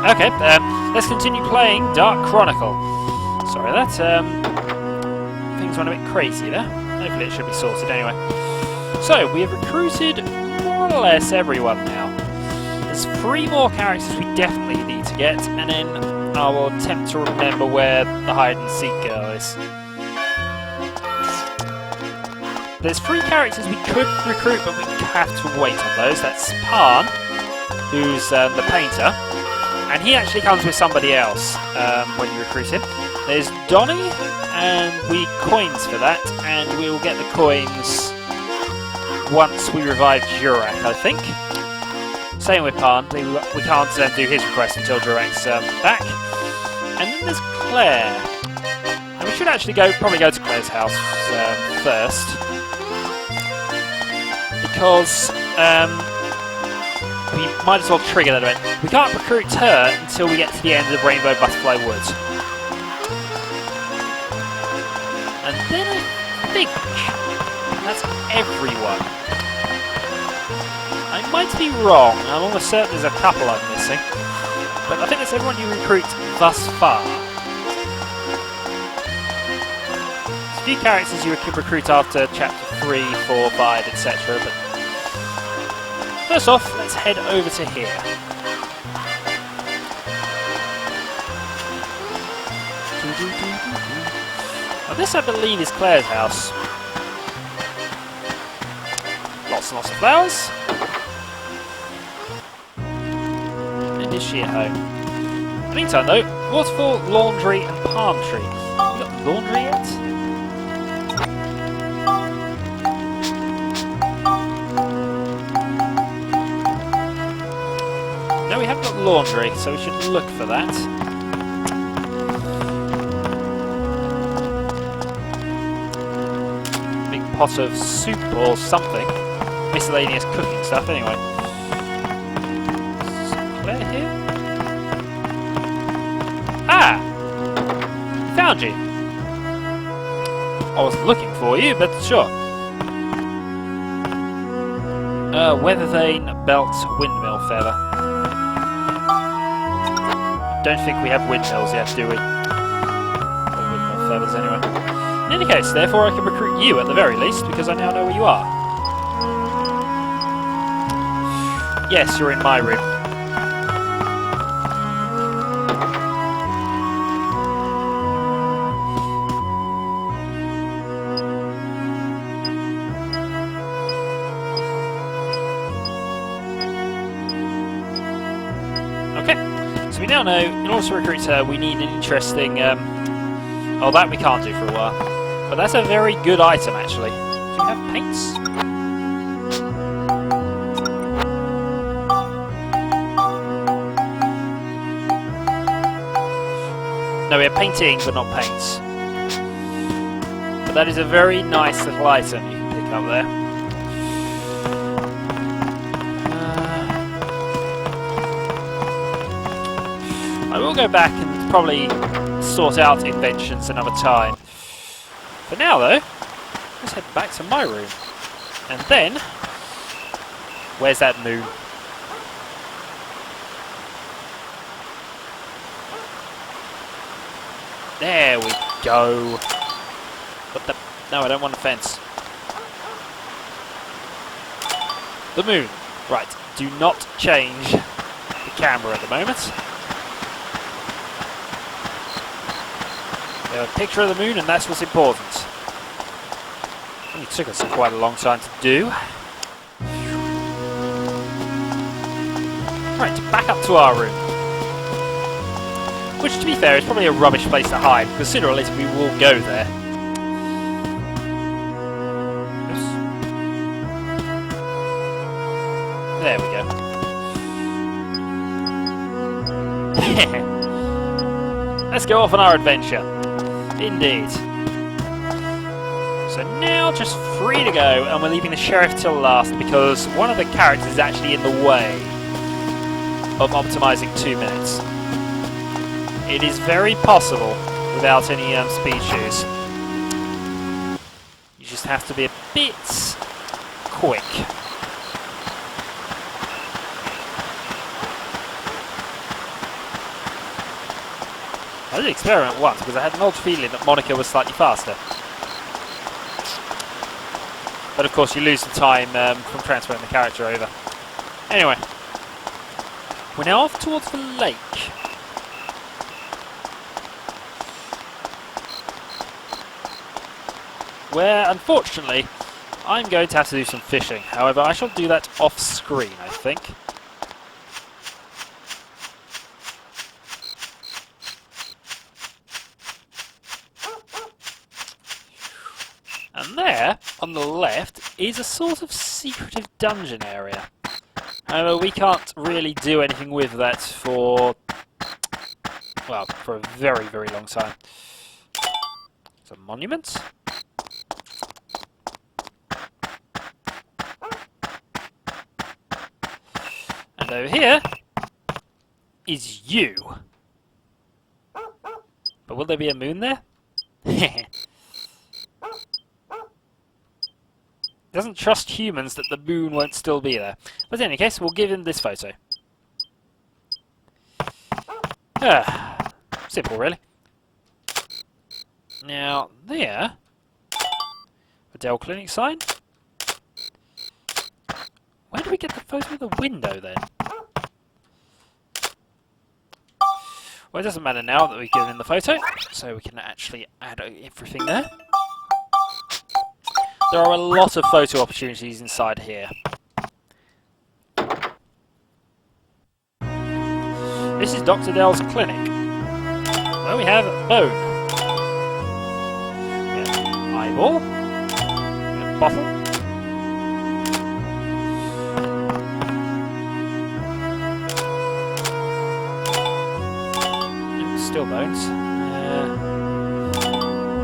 Okay, let's continue playing Dark Chronicle. Sorry, that things went a bit crazy there. Hopefully it should be sorted anyway. So, we have recruited more or less everyone now. There's 3 more characters we definitely need to get, and then I will attempt to remember where the hide-and-seek girl is. There's 3 characters we could recruit, but we have to wait on those. That's Pan, who's the painter, and he actually comes with somebody else when you recruit him. There's Donnie, and we need coins for that, and we will get the coins once we revive Jurak, I think. Same with Pan, we can't do his request until Jurak's back. And then there's Claire. And we should actually probably go to Claire's house first. Because we might as well trigger that event. We can't recruit her until we get to the end of Rainbow Butterfly Woods. And then I think that's everyone. I might be wrong, I'm almost certain there's a couple I'm missing. But I think that's everyone you recruit thus far. There's a few characters you can recruit after Chapter 3, 4, 5, etc. But first off, let's head over to here. Now this, I believe, is Claire's house. Lots and lots of flowers. And is she at home? In the meantime, though, waterfall, laundry, and palm tree. We got laundry yet? No, we haven't got laundry, so we should look for that. Big pot of soup or something. Miscellaneous cooking stuff, anyway. Is Claire here? Ah! Found you! I was looking for you, but sure. Weather vane, belt, windmill feather. Don't think we have windmills yet, do we? Or windmill feathers, anyway. In any case, therefore, I can recruit you at the very least, because I now know where you are. Yes, you're in my room. Okay, so we now know, in order to recruit her, we need an interesting... oh, that we can't do for a while. But that's a very good item, actually. Do you have paints? No, we have painting, but not paints. But that is a very nice little item you can pick up there. I will go back and probably sort out inventions another time. For now, though, let's head back to my room. And then, where's that moon? There we go. What the? No, I don't want a fence. The moon. Right. Do not change the camera at the moment. We have a picture of the moon, and that's what's important. Only took us quite a long time to do. Right, back up to our room. Which, to be fair, is probably a rubbish place to hide, because sooner or later we will go there. Oops. There we go. Let's go off on our adventure. Indeed. So now just free to go, and we're leaving the sheriff till last, because one of the characters is actually in the way of optimizing 2 minutes. It is very possible without any speed shoes. You just have to be a bit quick. I did experiment once because I had an odd feeling that Monica was slightly faster. But of course you lose the time from transferring the character over. Anyway, we're now off towards the lake. Where, unfortunately, I'm going to have to do some fishing. However, I shall do that off screen, I think. And there, on the left, is a sort of secretive dungeon area. However, we can't really do anything with that for, well, for a very, very long time. It's a monument. And over here is you. But will there be a moon there? Doesn't trust humans that the moon won't still be there. But in any case, we'll give him this photo. Simple, really. Now, there, a Dell Clinic sign. Where do we get the photo of the window, then? Well, it doesn't matter now that we've given him the photo, so we can actually add everything there. There are a lot of photo opportunities inside here. This is Dr. Dell's clinic, where we have bone, we have eyeball, we have bottle, still bones,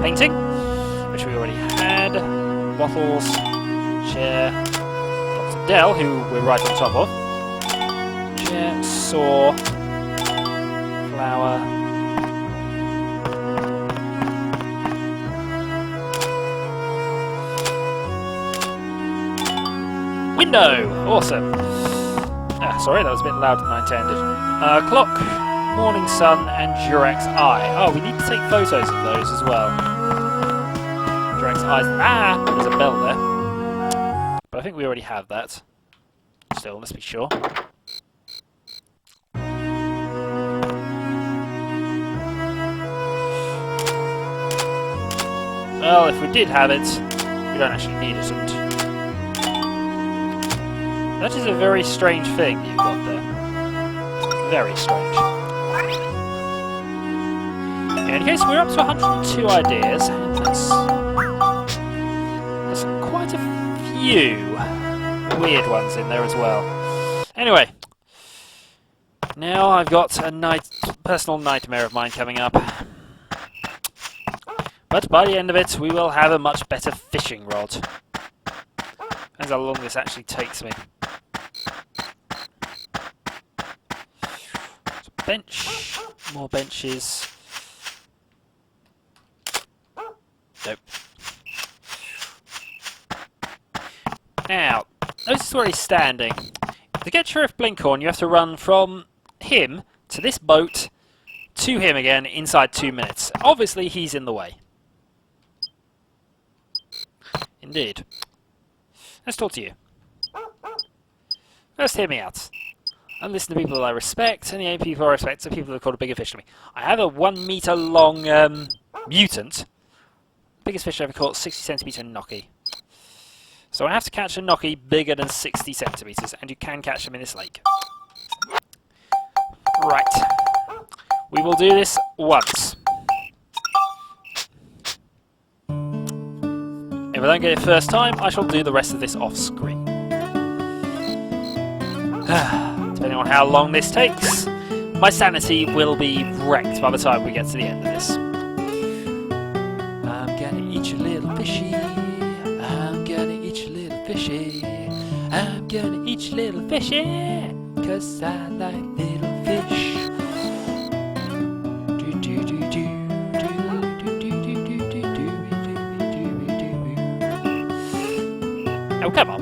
painting, which we already had. Bottles, chair, Dr. Dell, who we're right on top of, chair, saw, flower, window, awesome. Sorry, that was a bit louder than I intended. Clock, morning sun, and Durax eye. Oh, we need to take photos of those as well. Eyes. Ah! There's a bell there. But I think we already have that. Still, let's be sure. Well, if we did have it, we don't actually need it. That is a very strange thing that you've got there. Very strange. In any case, we're up to 102 ideas, and that's quite a few weird ones in there as well. Anyway, now I've got a personal nightmare of mine coming up. But by the end of it, we will have a much better fishing rod. Depends how long this actually takes me. Bench, more benches. Nope. Now, notice where he's standing. To get Sheriff Blinkhorn, you have to run from him to this boat to him again inside 2 minutes. Obviously, he's in the way. Indeed. Let's talk to you. First, hear me out. I listen to people that I respect, and the only people I respect are people that have caught a bigger fish than me. I have a 1 meter long mutant. Biggest fish I ever caught, 60 centimeter gnocchi. So I have to catch a gnocchi bigger than 60 centimeters, and you can catch them in this lake. Right. We will do this once. If I don't get it first time, I shall do the rest of this off screen. Depending on how long this takes, my sanity will be wrecked by the time we get to the end of this. I'm gonna eat your little fishy. I'm gonna eat your little fishy. I'm gonna eat your little fishy. 'Cause I like little fish. Oh, come on.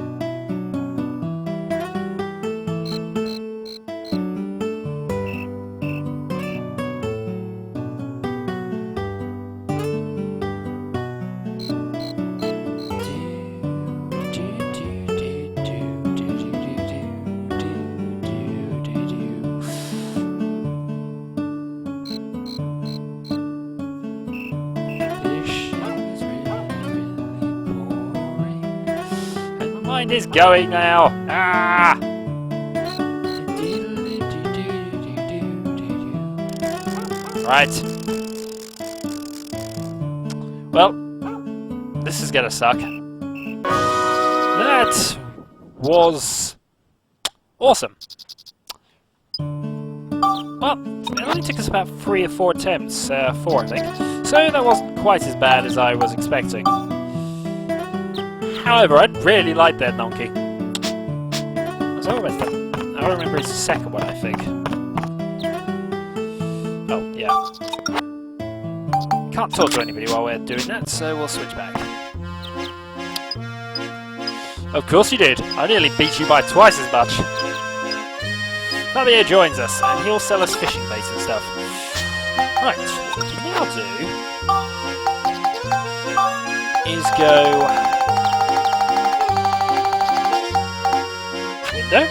mind is going now. Ah! Right. Well, this is gonna suck. That was awesome. Well, it only took us about 3 or 4 attempts, 4 I think, so that wasn't quite as bad as I was expecting. However, I'd really like that donkey. Was that with them? I remember it's the second one, I think. Oh, yeah. Can't talk to anybody while we're doing that, so we'll switch back. Of course you did. I nearly beat you by twice as much. Fabio joins us, and he'll sell us fishing bait and stuff. Right, what we can now do is go window,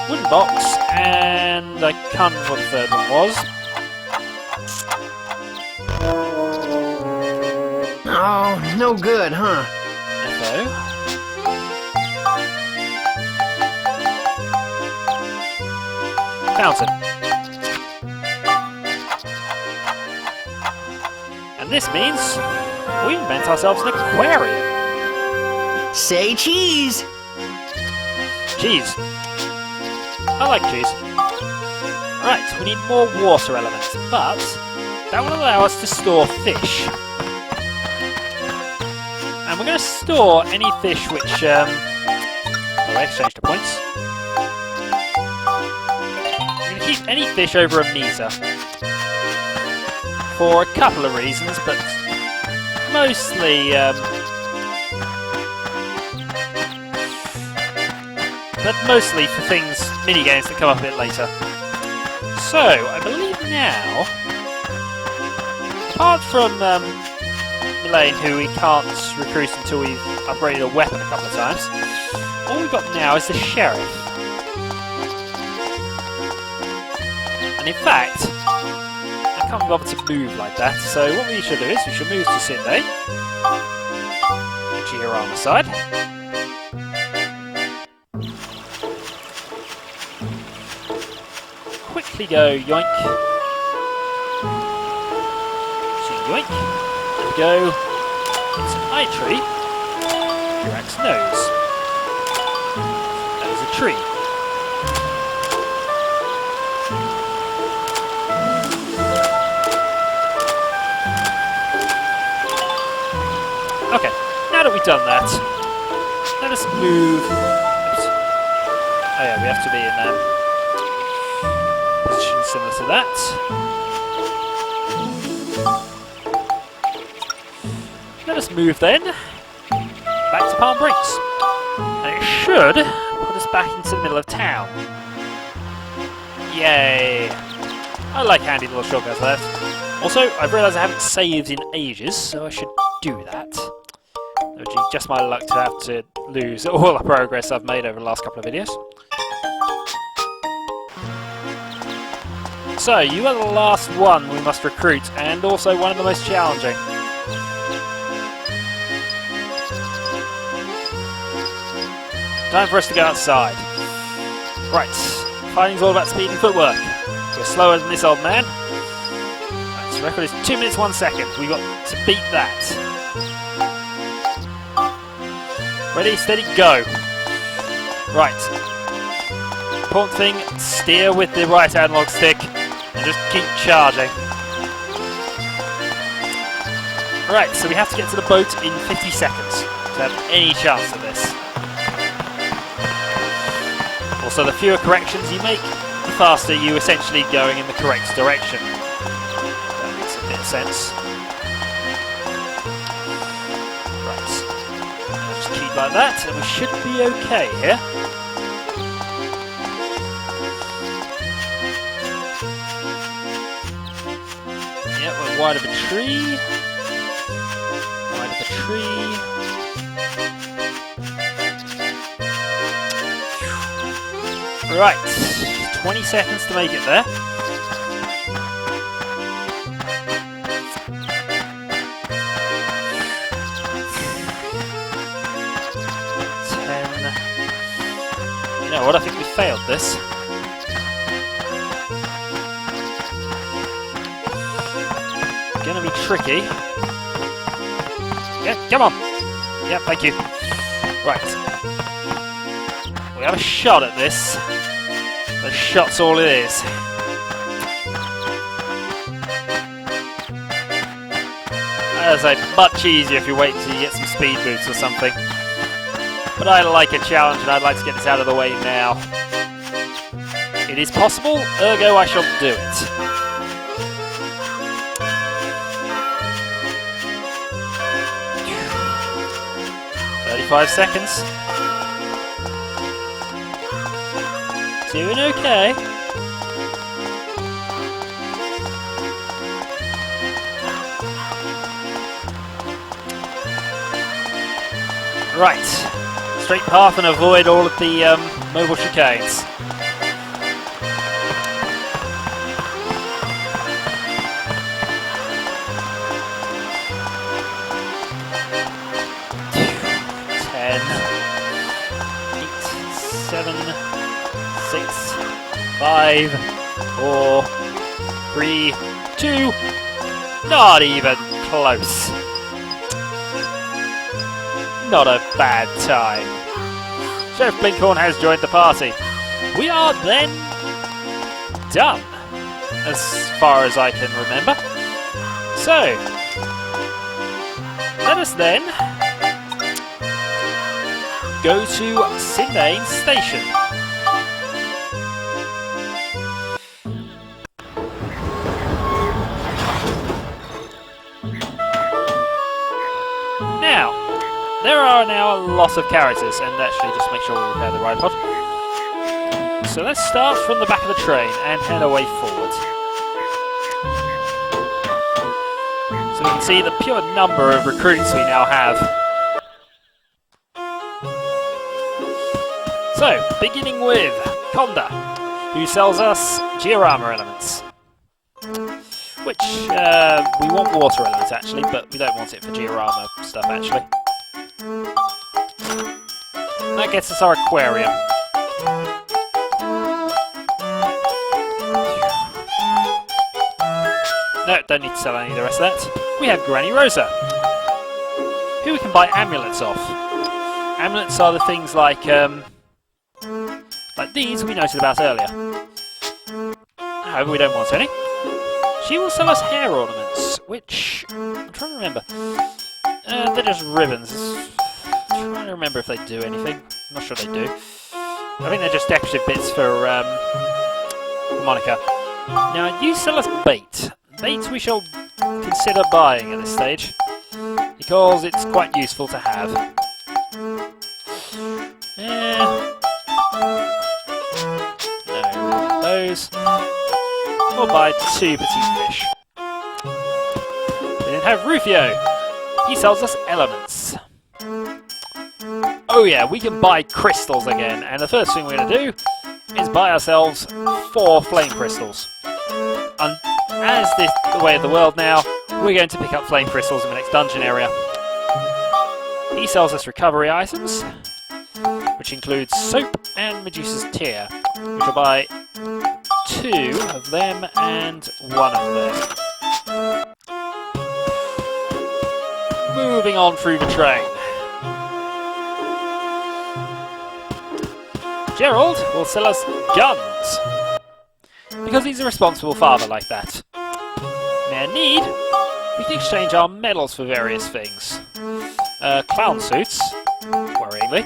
wooden box, and I can't remember what the third one was. Oh, no good, huh? FO. Fountain. And this means we invent ourselves an aquarium. Say cheese! Cheese. I like cheese. Right, we need more water elements, but that will allow us to store fish. And we're going to store any fish which... oh, I exchanged the points. Keep any fish over a meter for a couple of reasons, but mostly for things, mini games that come up a bit later. So I believe now, apart from Elaine, who we can't recruit until we've upgraded a weapon a couple of times, all we've got now is the sheriff. And in fact, I can't be bothered to move like that, so what we should do is we should move to Cine. Put you here on the side. Quickly go yoink. So yoink. And go into an eye tree. Drax nose. That is a tree. Okay, now that we've done that, let us move. Oops. Oh yeah, we have to be in position similar to that. Let us move then back to Palm Brinks, and it should put us back into the middle of town. Yay! I like handy little shortcuts like that. Also, I've realised I haven't saved in ages, so I should do that. It would be just my luck to have to lose all the progress I've made over the last couple of videos. So, you are the last one we must recruit, and also one of the most challenging. Time for us to go outside. Right, fighting's all about speed and footwork. We're slower than this old man. Right, so record is 2 minutes 1 second. We've got to beat that. Ready, steady, go. Right. Important thing, steer with the right analog stick and just keep charging. Right, so we have to get to the boat in 50 seconds to have any chance of this. Also, the fewer corrections you make, the faster you essentially going in the correct direction. That makes a bit of sense. Keep like that, and we should be okay here. Yep, we're wide of a tree. Wide of a tree. Right, 20 seconds to make it there. 10, failed this. Gonna be tricky. Yeah, come on! Yeah, thank you. Right. We have a shot at this. The shot's all it is. As I say, much easier if you wait until you get some speed boots or something. But I like a challenge and I'd like to get this out of the way now. It is possible, ergo I shall do it. "35 seconds. Doing okay. Right. Straight path and avoid all of the mobile chicanes. Ten, 8, 7, 6, 5, 4, 3, 2. Not even close. Not a bad time. Sheriff Blinkhorn has joined the party. We are then done, as far as I can remember. So, let us then go to Cine Station. Now, there are now a lot of characters, and actually just make sure we repair the ride pod. So let's start from the back of the train and head our way forward. So we can see the pure number of recruits we now have. So, beginning with Conda, who sells us Diorama elements. Which, we want water elements actually, but we don't want it for Diorama stuff actually. That gets us our aquarium. No, don't need to sell any of the rest of that. We have Granny Rosa, who we can buy amulets off. Amulets are the things like these we noted about earlier. However, we don't want any. She will sell us hair ornaments, which I'm trying to remember. They're just ribbons. I'm trying to remember if they do anything. I'm not sure they do. I think they're just decorative bits for Monica. Now, you sell us bait. Bait we shall consider buying at this stage, because it's quite useful to have. No, those. We'll buy 2 petite fish. We then have Rufio. He sells us elements. Oh yeah, we can buy crystals again, and the first thing we're going to do is buy ourselves 4 flame crystals. And as this is the way of the world now, we're going to pick up flame crystals in the next dungeon area. He sells us recovery items, which includes soap and Medusa's tear. We will buy 2 of them and 1 of them. Moving on through the train. Gerald will sell us guns, because he's a responsible father like that. Near need, we can exchange our medals for various things. Clown suits, worryingly,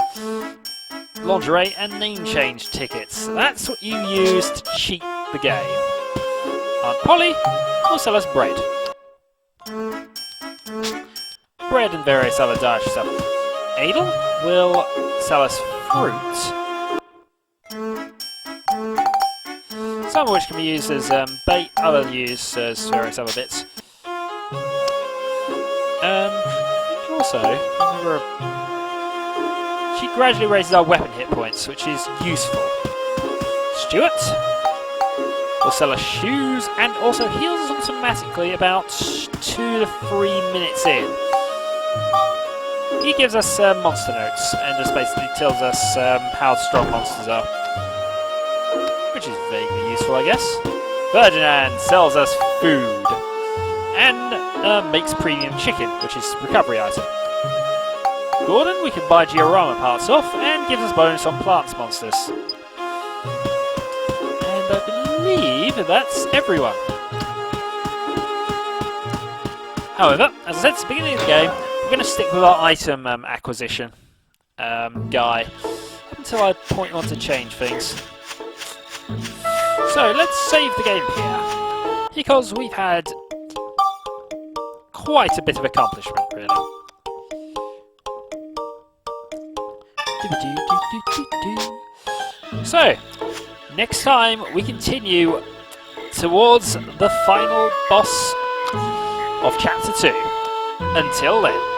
lingerie and name change tickets. That's what you use to cheat the game. Aunt Polly will sell us bread. Bread and various other dietary stuff. Adel will sell us fruit. Some of which can be used as bait, other used as various other bits. Also, remember, she gradually raises our weapon hit points, which is useful. Stuart will sell us shoes and also heals us automatically about 2 to 3 minutes in. He gives us monster notes and just basically tells us how strong monsters are. which is vaguely useful, I guess. Ferdinand sells us food and makes premium chicken, which is recovery item. Gordon, we can buy diorama parts off and gives us bonus on plants monsters. And I believe that's everyone. However, as I said at the beginning of the game, we're going to stick with our item acquisition guy until I point on to change things. So let's save the game here, because we've had quite a bit of accomplishment, really. So, next time we continue towards the final boss of Chapter 2. Until then.